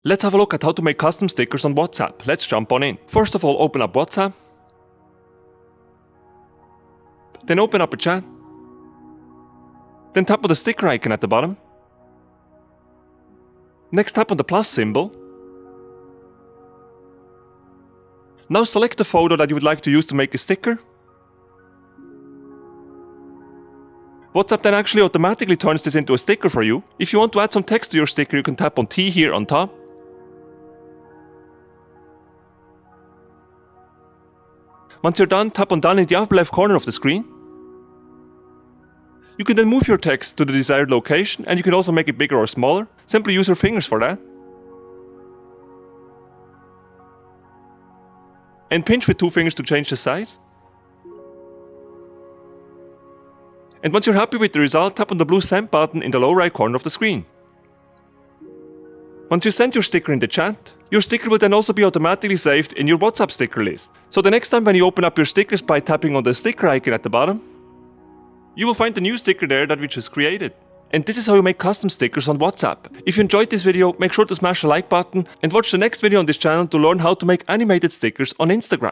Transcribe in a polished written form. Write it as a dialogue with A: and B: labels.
A: Let's have a look at how to make custom stickers on WhatsApp. Let's jump on in. First of all, open up WhatsApp. Then open up a chat. Then tap on the sticker icon at the bottom. Next, tap on the plus symbol. Now select the photo that you would like to use to make a sticker. WhatsApp then actually automatically turns this into a sticker for you. If you want to add some text to your sticker, you can tap on T here on top. Once you're done, tap on Done in the upper left corner of the screen. You can then move your text to the desired location, and you can also make it bigger or smaller. Simply use your fingers for that. And pinch with 2 fingers to change the size. And once you're happy with the result, tap on the blue Send button in the lower right corner of the screen. Once you send your sticker in the chat, your sticker will then also be automatically saved in your WhatsApp sticker list. So the next time when you open up your stickers by tapping on the sticker icon at the bottom, you will find the new sticker there that we just created. And this is how you make custom stickers on WhatsApp. If you enjoyed this video, make sure to smash the like button and watch the next video on this channel to learn how to make animated stickers on Instagram.